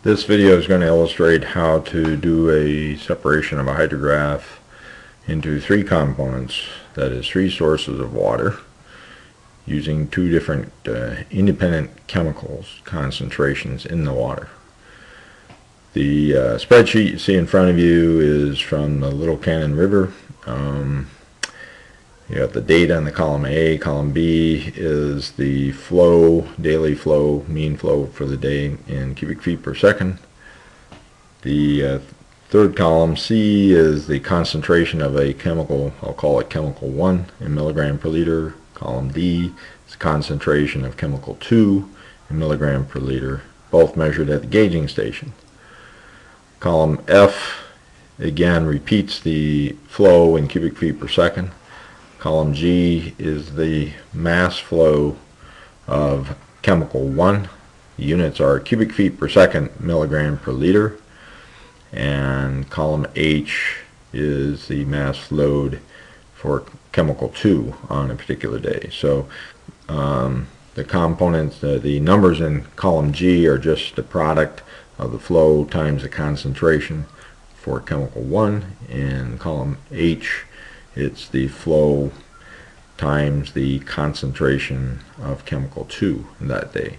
This video is going to illustrate how to do a separation of a hydrograph into three components, that is three sources of water, using two different independent chemicals concentrations in the water. The spreadsheet you see in front of you is from the Little Cannon River. You got the data in the column A. Column B is the flow, daily flow, mean flow for the day in cubic feet per second. The third column, C, is the concentration of a chemical. I'll call it chemical 1 in milligram per liter. Column D is the concentration of chemical 2 in milligram per liter, both measured at the gauging station. Column F again repeats the flow in cubic feet per second. Column G is the mass flow of chemical 1. The units are cubic feet per second, milligram per liter. And column H is the mass flowed for chemical 2 on a particular day. So the components, the numbers in column G are just the product of the flow times the concentration for chemical 1. In column H, it's the flow times the concentration of chemical 2 in that day.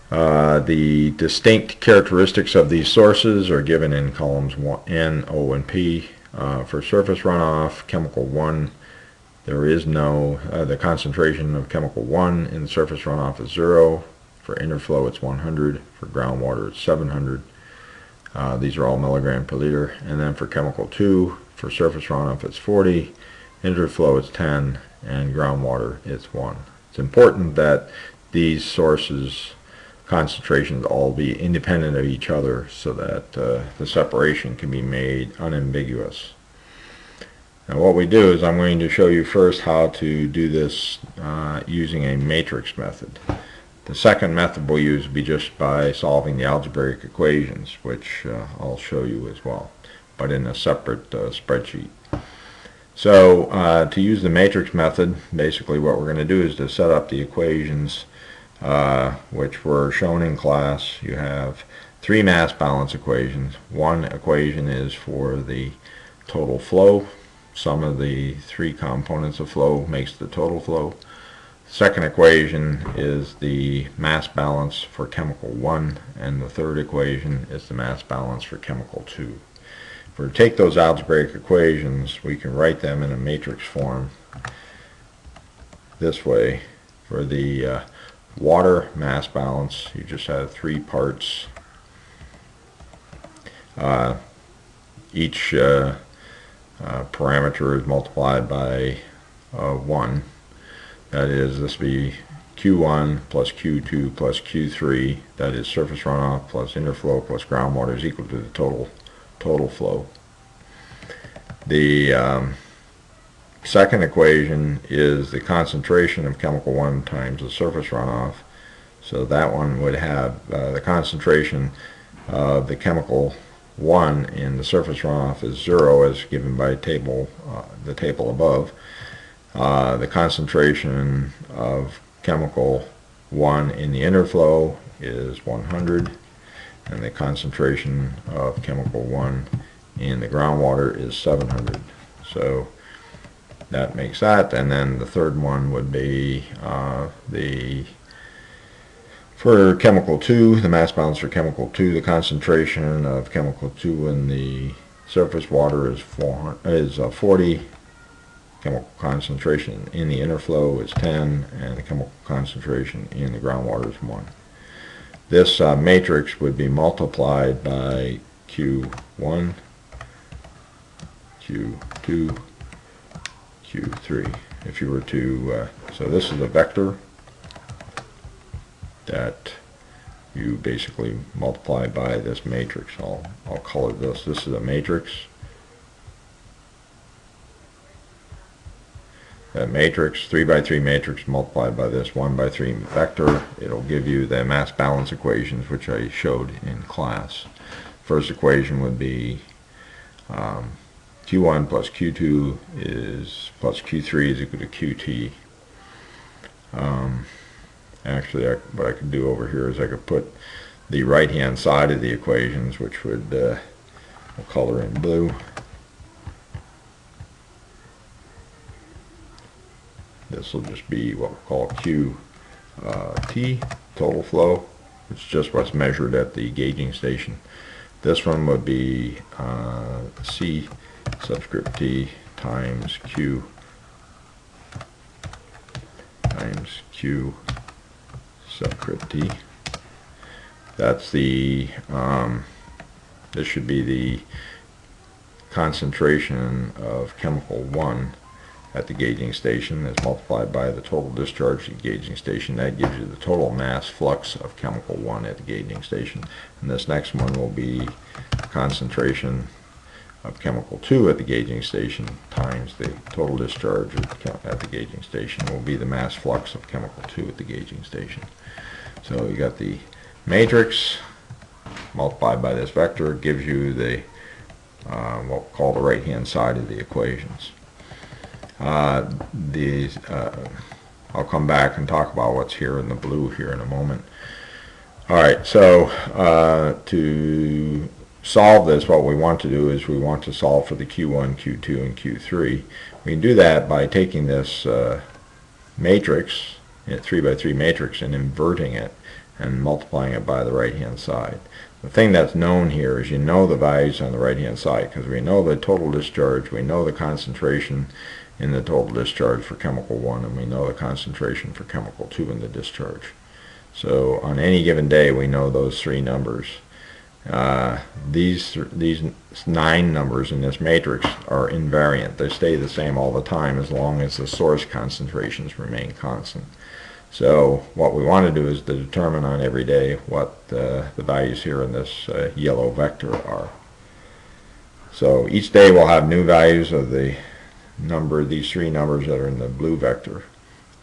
The distinct characteristics of these sources are given in columns N, O, and P. For surface runoff, chemical 1, there is no, the concentration of chemical 1 in the surface runoff is 0. For interflow, it's 100. For groundwater, it's 700. These are all milligram per liter. And then for chemical 2, for surface runoff, it's 40. Interflow, it's 10. And groundwater, it's 1. It's important that these sources concentrations all be independent of each other so that the separation can be made unambiguous. Now what we do is I'm going to show you first how to do this using a matrix method. The second method we'll use will be just by solving the algebraic equations, which I'll show you as well, but in a separate spreadsheet. So to use the matrix method, basically what we're going to do is to set up the equations which were shown in class. You have three mass balance equations. One equation is for the total flow. Sum of the three components of flow makes the total flow. Second equation is the mass balance for chemical 1, and the third equation is the mass balance for chemical 2. If we take those algebraic equations, we can write them in a matrix form this way. For the water mass balance, you just have three parts. Each parameter is multiplied by 1. That is, this would be Q1 plus Q2 plus Q3. That is surface runoff plus interflow plus groundwater is equal to the total flow. The second equation is the concentration of chemical 1 times the surface runoff. So that one would have the concentration of the chemical 1 in the surface runoff is 0, as given by the table above. The concentration of chemical 1 in the interflow is 100, and the concentration of chemical 1 in the groundwater is 700. So that makes that. And then the third one would be for chemical 2, the mass balance for chemical 2, the concentration of chemical 2 in the surface water is 40. Chemical concentration in the interflow is 10, and the chemical concentration in the groundwater is 1. This matrix would be multiplied by Q1, Q2, Q3. If you were to, so this is a vector that you basically multiply by this matrix. I'll color this. This is a matrix. That matrix, 3 by 3 matrix multiplied by this 1 by 3 vector, it'll give you the mass balance equations which I showed in class. First equation would be Q1 plus Q2 is plus Q3 is equal to QT. Actually, what I could do over here is I could put the right hand side of the equations, which would we'll color in blue. This will just be what we'll call QT, total flow. It's just what's measured at the gauging station. This one would be C subscript T times Q subscript T. That's the, this should be the concentration of chemical 1 at the gauging station is multiplied by the total discharge at the gauging station. That gives you the total mass flux of chemical 1 at the gauging station. And this next one will be concentration of chemical 2 at the gauging station times the total discharge at the gauging station will be the mass flux of chemical 2 at the gauging station. So you got the matrix multiplied by this vector gives you the what we'll call the right hand side of the equations. I'll come back and talk about what's here in the blue here in a moment. Alright, so to solve this, what we want to do is we want to solve for the Q1, Q2, and Q3. We can do that by taking this matrix, 3 by 3 matrix, and inverting it and multiplying it by the right hand side. The thing that's known here is you know the values on the right hand side because we know the total discharge, we know the concentration in the total discharge for chemical 1, and we know the concentration for chemical 2 in the discharge. So on any given day we know those 3 numbers. These 9 numbers in this matrix are invariant. They stay the same all the time as long as the source concentrations remain constant. So what we want to do is to determine on every day what the values here in this yellow vector are. So each day we'll have new values of the number, these 3 numbers that are in the blue vector.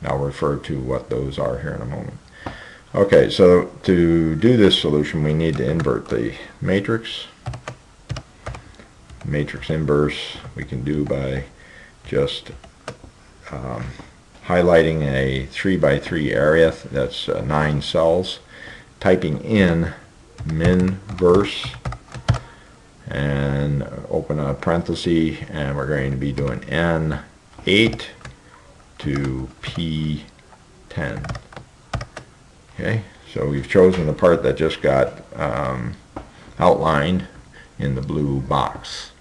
And I'll refer to what those are here in a moment. Okay, so to do this solution we need to invert the matrix. Matrix inverse we can do by just highlighting a 3 by 3 area that's 9 cells, typing in minverse, and open a parenthesis, and we're going to be doing N8 to P10. Okay, so we've chosen the part that just got outlined in the blue box.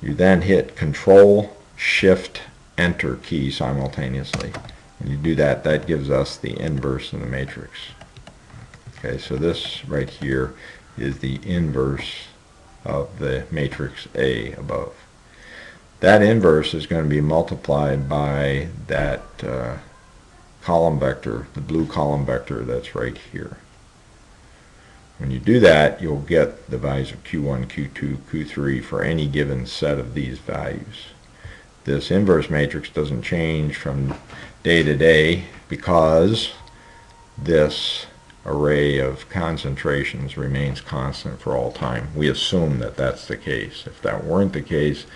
You then hit Control Shift Enter key simultaneously. When you do that, that gives us the inverse of the matrix. Okay, so this right here is the inverse of the matrix A above. That inverse is going to be multiplied by that column vector, the blue column vector that's right here. When you do that, you'll get the values of Q1, Q2, Q3 for any given set of these values. This inverse matrix doesn't change from day to day because this array of concentrations remains constant for all time. We assume that that's the case. If that weren't the case,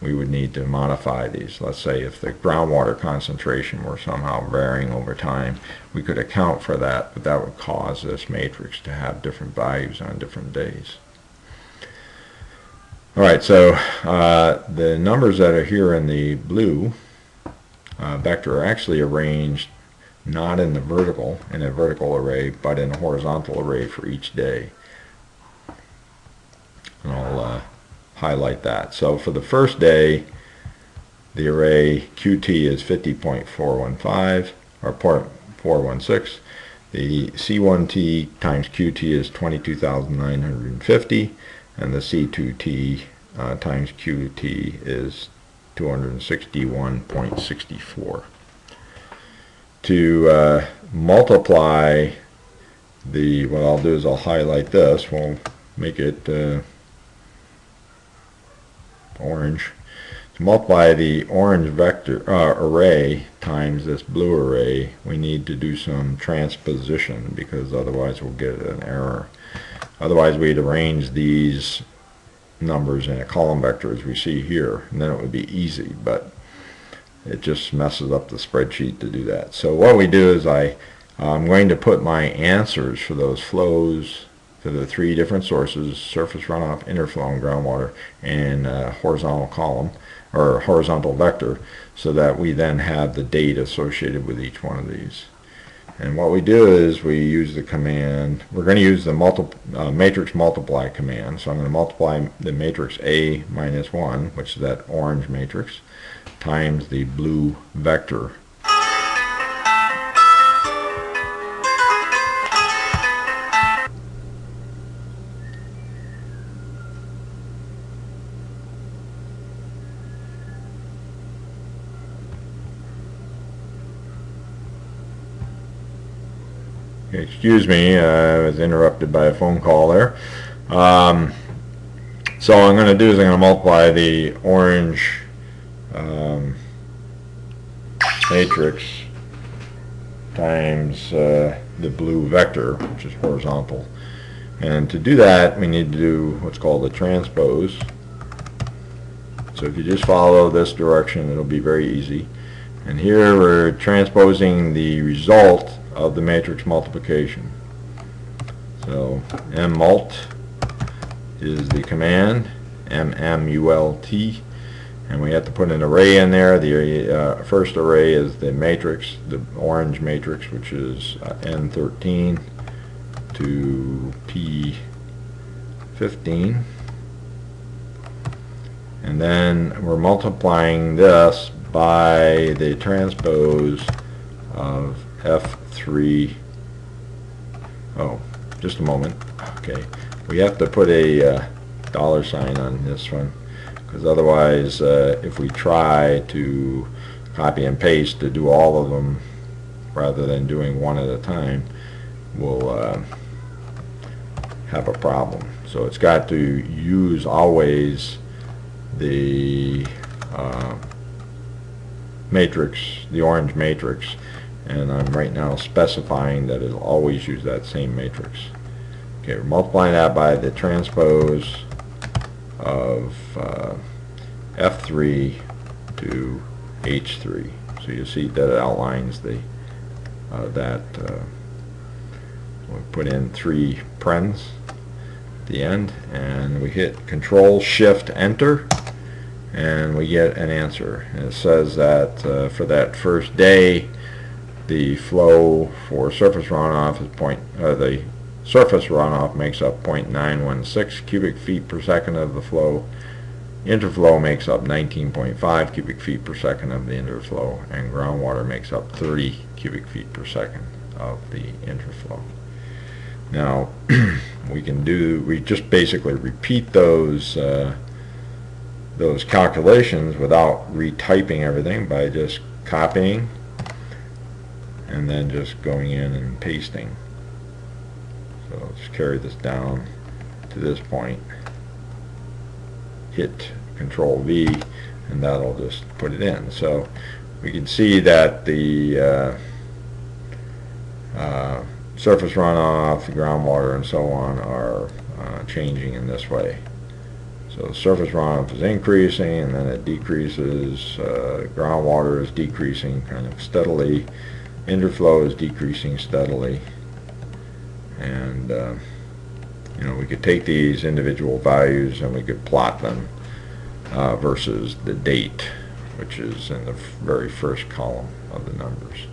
we would need to modify these. Let's say if the groundwater concentration were somehow varying over time, we could account for that, but that would cause this matrix to have different values on different days. Alright, so the numbers that are here in the blue vector are actually arranged not in a vertical array, but in a horizontal array for each day. And I'll highlight that. So for the first day, the array QT is 50.415 or 416. The C1T times QT is 22,950, and the C2T times QT is 261.64. To multiply the, what I'll do is I'll highlight this. We'll make it orange. To multiply the orange vector array times this blue array, we need to do some transposition because otherwise we'll get an error. Otherwise we'd arrange these numbers in a column vector as we see here, and then it would be easy, but it just messes up the spreadsheet to do that. So what we do is I'm going to put my answers for those flows to the three different sources: surface runoff, interflow, and groundwater, and horizontal column or horizontal vector, so that we then have the date associated with each one of these. And what we do is we use the command. We're going to use the matrix multiply command. So I'm going to multiply the matrix A minus 1, which is that orange matrix, times the blue vector. Excuse me, I was interrupted by a phone call there. So what I'm going to do is I'm going to multiply the orange matrix times the blue vector, which is horizontal. And to do that, we need to do what's called a transpose. So if you just follow this direction, it'll be very easy. And here we're transposing the result of the matrix multiplication. So mmult is the command, mmult, and we have to put an array in there. The first array is the matrix, the orange matrix, which is N13 to P15, and then we're multiplying this by the transpose of F3. Oh, just a moment. Okay, we have to put a dollar sign on this one, because otherwise if we try to copy and paste to do all of them rather than doing one at a time, we'll have a problem. So it's got to use always the matrix, the orange matrix, and I'm right now specifying that it'll always use that same matrix. Okay, we're multiplying that by the transpose of F3 to H3. So you see that it outlines the we put in 3 parens at the end, and we hit Control Shift Enter, and we get an answer. And it says that for that first day, the flow for surface runoff is the surface runoff makes up 0.916 cubic feet per second of the flow. Interflow makes up 19.5 cubic feet per second of the interflow, and groundwater makes up 30 cubic feet per second of the interflow. Now we just basically repeat those calculations without retyping everything by just copying and then just going in and pasting. So let's carry this down to this point, hit Control V, and that'll just put it in. So we can see that the surface runoff, the groundwater, and so on are changing in this way. So the surface runoff is increasing, and then it decreases. Groundwater is decreasing kind of steadily. Interflow is decreasing steadily. And you know, we could take these individual values and we could plot them versus the date, which is in the very first column of the numbers.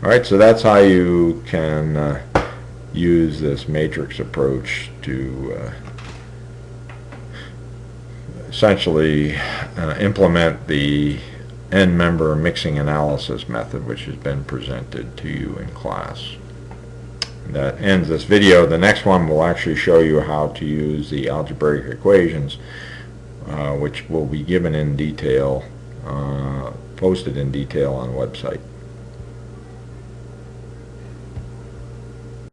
Alright, so that's how you can use this matrix approach to essentially implement the n-member mixing analysis method, which has been presented to you in class. That ends this video. The next one will actually show you how to use the algebraic equations, which will be given in detail, posted in detail on the website.